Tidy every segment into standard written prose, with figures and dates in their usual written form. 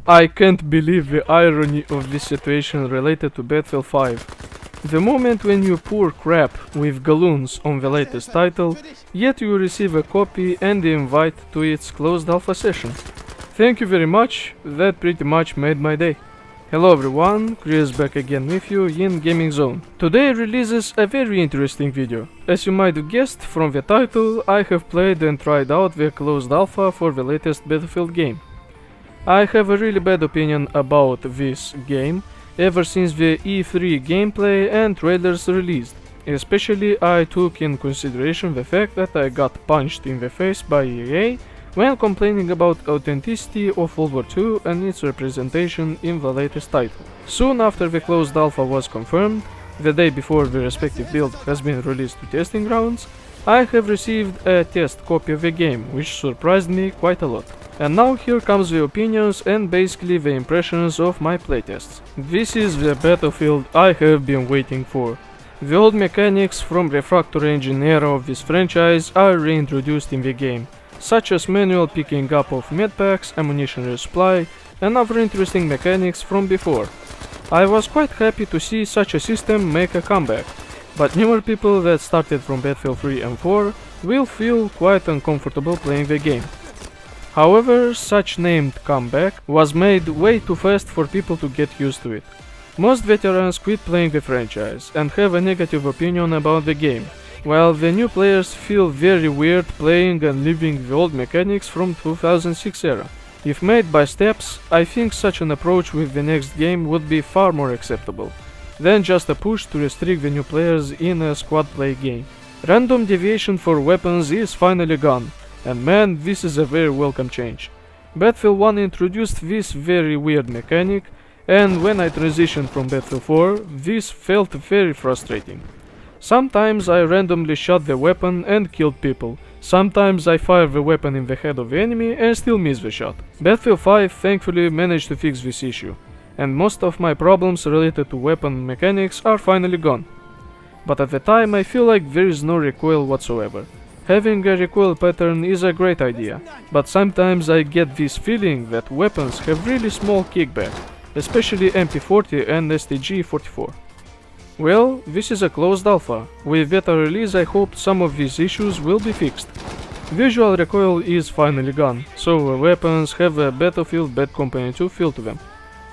I can't believe the irony of this situation related to Battlefield 5. The moment when you pour crap with galloons on the latest title, yet you receive a copy and the invite to its closed alpha session. Thank you very much, that pretty much made my day. Hello everyone, Chris back again with you in Gaming Zone. Today releases a very interesting video. As you might have guessed from the title, I have played and tried out the closed alpha for the latest Battlefield game. I have a really bad opinion about this game ever since the E3 gameplay and trailers released. Especially I took in consideration the fact that I got punched in the face by EA when complaining about authenticity of World War II and its representation in the latest title. Soon after the closed alpha was confirmed, the day before the respective build has been released to testing grounds, I have received a test copy of the game, which surprised me quite a lot. And now here comes the opinions and basically the impressions of my playtests. This is the Battlefield I have been waiting for. The old mechanics from the Fracture Engine era of this franchise are reintroduced in the game, such as manual picking up of medpacks, ammunition resupply, and other interesting mechanics from before. I was quite happy to see such a system make a comeback, but newer people that started from Battlefield 3 and 4 will feel quite uncomfortable playing the game. However, such named comeback was made way too fast for people to get used to it. Most veterans quit playing the franchise and have a negative opinion about the game, while the new players feel very weird playing and living the old mechanics from 2006 era. If made by steps, I think such an approach with the next game would be far more acceptable than just a push to restrict the new players in a squad play game. Random deviation for weapons is finally gone, and man, this is a very welcome change. Battlefield 1 introduced this very weird mechanic, and when I transitioned from Battlefield 4, this felt very frustrating. Sometimes I randomly shot the weapon and killed people. Sometimes I fire the weapon in the head of the enemy and still miss the shot. Battlefield 5 thankfully managed to fix this issue, and most of my problems related to weapon mechanics are finally gone. But at the time I feel like there is no recoil whatsoever. Having a recoil pattern is a great idea, but sometimes I get this feeling that weapons have really small kickback, especially MP40 and STG-44. Well, this is a closed alpha. With beta release I hope some of these issues will be fixed. Visual recoil is finally gone, so the weapons have a Battlefield Bad Company 2 feel to them.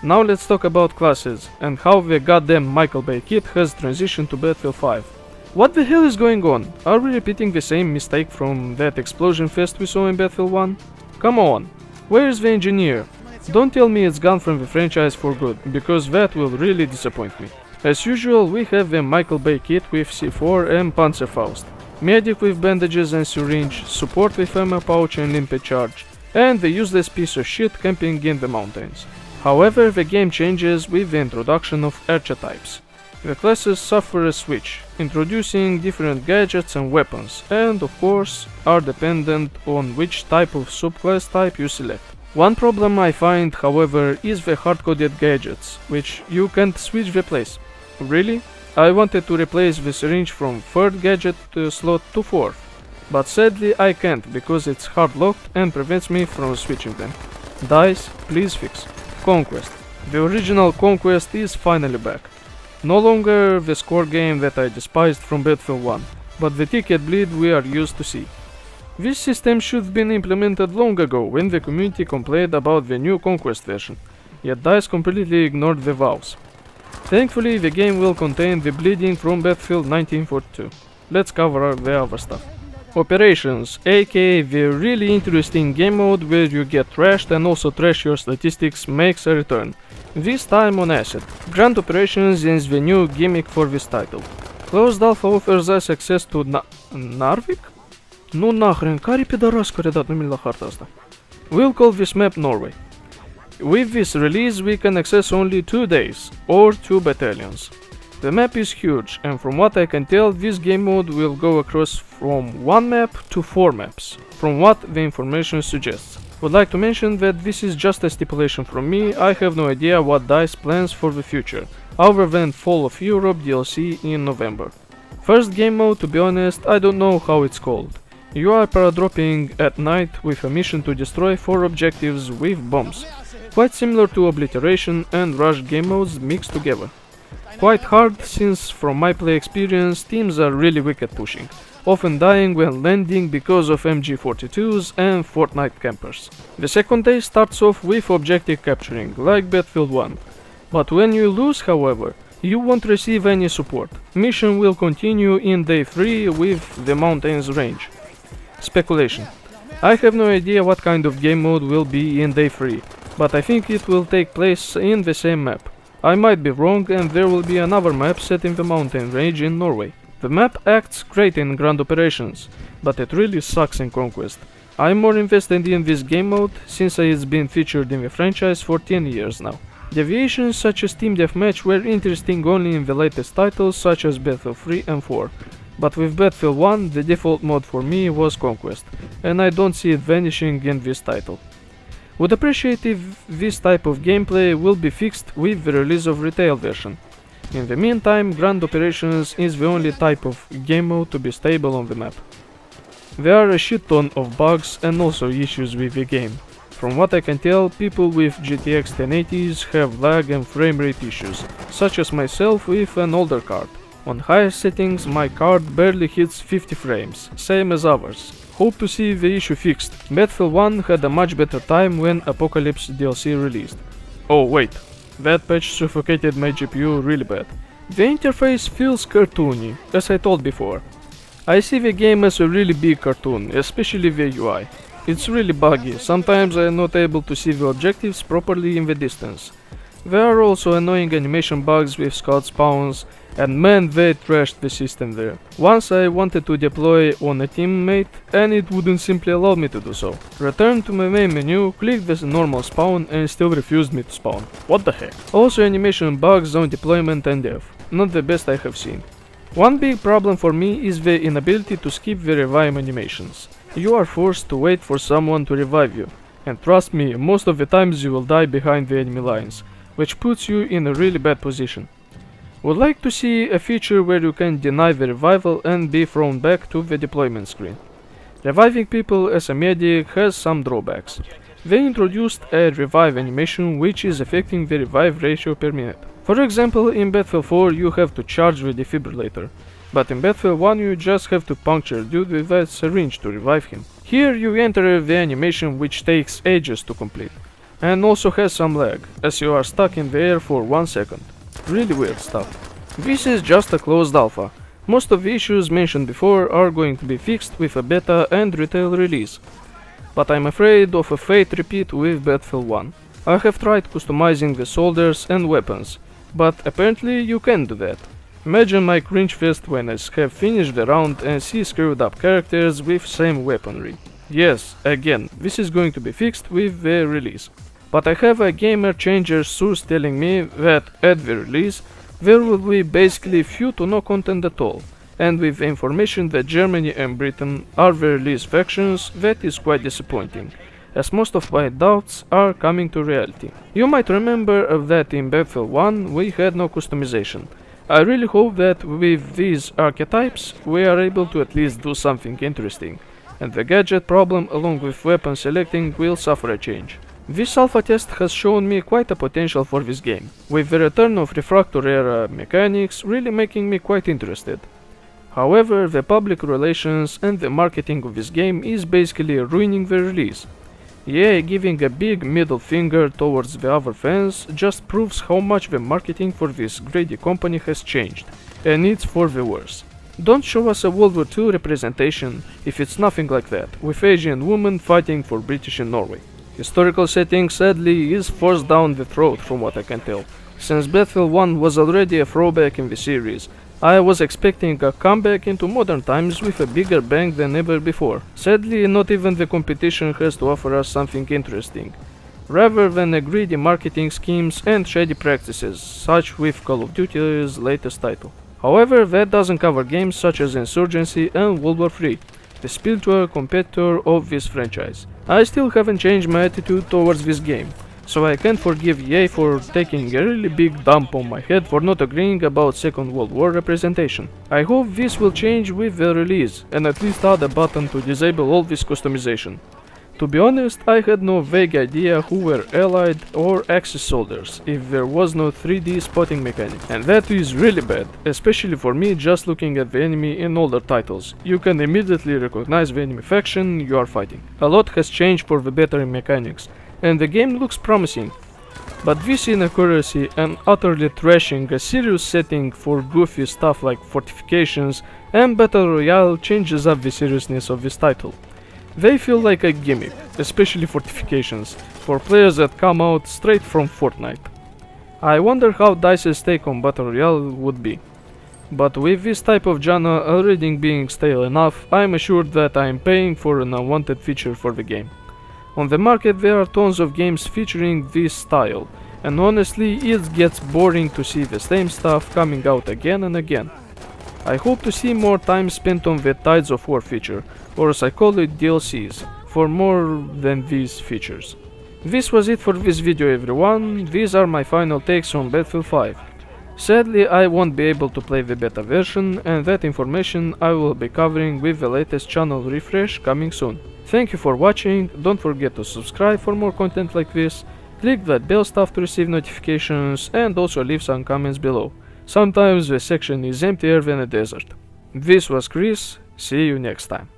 Now let's talk about classes, and how the goddamn Michael Bay kit has transitioned to Battlefield 5. What the hell is going on? Are we repeating the same mistake from that explosion fest we saw in Battlefield 1? Come on, where is the engineer? Don't tell me it's gone from the franchise for good, because that will really disappoint me. As usual, we have the Michael Bay kit with C4 and Panzerfaust, medic with bandages and syringe, support with ammo pouch and limpet charge, and the useless piece of shit camping in the mountains. However, the game changes with the introduction of archetypes. The classes suffer a switch, introducing different gadgets and weapons, and of course are dependent on which type of subclass type you select. One problem I find, however, is the hard-coded gadgets, which you can't switch the place. Really? I wanted to replace the syringe from 3rd gadget slot to 4th, but sadly I can't because it's hard locked and prevents me from switching them. DICE, please fix. Conquest. The original Conquest is finally back. No longer the score game that I despised from Battlefield 1, but the ticket bleed we are used to see. This system should have been implemented long ago when the community complained about the new Conquest version, yet DICE completely ignored the vows. Thankfully, the game will contain the bleeding from Battlefield 1942. Let's cover the other stuff. Operations, aka the really interesting game mode where you get trashed and also trash your statistics, makes a return. This time on acid. Grand Operations is the new gimmick for this title. Closed Alpha offers us access to Narvik? Ну нахрен, кари пидораска редатна мила харта asta. We'll call this map Norway. With this release we can access only 2 days, or 2 battalions. The map is huge, and from what I can tell this game mode will go across from 1 map to 4 maps, from what the information suggests. Would like to mention that this is just a stipulation from me, I have no idea what DICE plans for the future, other than Fall of Europe DLC in November. First game mode, to be honest, I don't know how it's called. You are paradropping at night with a mission to destroy 4 objectives with bombs. quite similar to Obliteration and Rush game modes mixed together. Quite hard since from my play experience teams are really weak at pushing, often dying when landing because of MG42s and Fortnite campers. The second day starts off with objective capturing, like Battlefield 1. But when you lose, however, you won't receive any support. Mission will continue in day 3 with the mountains range. Speculation. I have no idea what kind of game mode will be in day 3, but I think it will take place in the same map. I might be wrong and there will be another map set in the mountain range in Norway. The map acts great in Grand Operations, but it really sucks in Conquest. I'm more invested in this game mode since it's been featured in the franchise for 10 years now. Deviations such as Team Deathmatch were interesting only in the latest titles such as Battlefield 3 and 4, but with Battlefield 1 the default mode for me was Conquest, and I don't see it vanishing in this title. Would appreciate if this type of gameplay will be fixed with the release of retail version. In the meantime, Grand Operations is the only type of game mode to be stable on the map. There are a shit ton of bugs and also issues with the game. From what I can tell, people with GTX 1080s have lag and frame rate issues, such as myself with an older card. On higher settings my card barely hits 50 frames, same as ours. Hope to see the issue fixed. Battlefield 1 had a much better time when Apocalypse DLC released. Oh wait, that patch suffocated my GPU really bad. The interface feels cartoony, as I told before. I see the game as a really big cartoon, especially the UI. It's really buggy, sometimes I am not able to see the objectives properly in the distance. There are also annoying animation bugs with scout spawns, and man, they trashed the system there. Once I wanted to deploy on a teammate and it wouldn't simply allow me to do so. Returned to my main menu, clicked the normal spawn and still refused me to spawn. What the heck? Also animation bugs on deployment and death. Not the best I have seen. One big problem for me is the inability to skip the revive animations. You are forced to wait for someone to revive you. And trust me, most of the times you will die behind the enemy lines, which puts you in a really bad position. Would like to see a feature where you can deny the revival and be thrown back to the deployment screen. Reviving people as a medic has some drawbacks. They introduced a revive animation which is affecting the revive ratio per minute. For example, in Battlefield 4 you have to charge the defibrillator, but in Battlefield 1 you just have to puncture dude with a syringe to revive him. Here you enter the animation which takes ages to complete, and also has some lag, as you are stuck in the air for 1 second. Really weird stuff. This is just a closed alpha. Most of the issues mentioned before are going to be fixed with a beta and retail release. But I'm afraid of a fate repeat with Battlefield 1. I have tried customizing the soldiers and weapons, but apparently you can do that. Imagine my cringe fest when I have finished the round and see screwed up characters with same weaponry. Yes, again, this is going to be fixed with the release. But I have a gamer changer source telling me that at the release there will be basically few to no content at all, and with the information that Germany and Britain are the release factions, that is quite disappointing, as most of my doubts are coming to reality. You might remember that in Battlefield 1 we had no customization. I really hope that with these archetypes we are able to at least do something interesting, and the gadget problem along with weapon selecting will suffer a change. This alpha test has shown me quite a potential for this game, with the return of Refractor era mechanics really making me quite interested. However, the public relations and the marketing of this game is basically ruining the release. EA giving a big middle finger towards the other fans just proves how much the marketing for this greedy company has changed, and it's for the worse. Don't show us a World War II representation if it's nothing like that, with Asian women fighting for British in Norway. Historical setting sadly is forced down the throat from what I can tell. Since Battlefield 1 was already a throwback in the series, I was expecting a comeback into modern times with a bigger bang than ever before. Sadly, not even the competition has to offer us something interesting, rather than a greedy marketing schemes and shady practices, such with Call of Duty's latest title. However, that doesn't cover games such as Insurgency and World War III, the spiritual competitor of this franchise. I still haven't changed my attitude towards this game, so I can't forgive EA for taking a really big dump on my head for not agreeing about Second World War representation. I hope this will change with the release, and at least add a button to disable all this customization. To be honest, I had no vague idea who were allied or Axis soldiers if there was no 3D spotting mechanic, and that is really bad, especially for me just looking at the enemy in older titles. You can immediately recognize the enemy faction you are fighting. A lot has changed for the better in mechanics, and the game looks promising. But this inaccuracy and utterly trashing a serious setting for goofy stuff like fortifications and Battle Royale changes up the seriousness of this title. They feel like a gimmick, especially fortifications, for players that come out straight from Fortnite. I wonder how DICE's take on Battle Royale would be. But with this type of genre already being stale enough, I am assured that I am paying for an unwanted feature for the game. On the market there are tons of games featuring this style, and honestly it gets boring to see the same stuff coming out again and again. I hope to see more time spent on the Tides of War feature, or as I call it DLCs, for more than these features. This was it for this video everyone, these are my final takes on Battlefield 5. Sadly I won't be able to play the beta version, and that information I will be covering with the latest channel refresh coming soon. Thank you for watching, don't forget to subscribe for more content like this, click that bell stuff to receive notifications, and also leave some comments below. Sometimes the section is emptier than a desert. This was Chris, see you next time.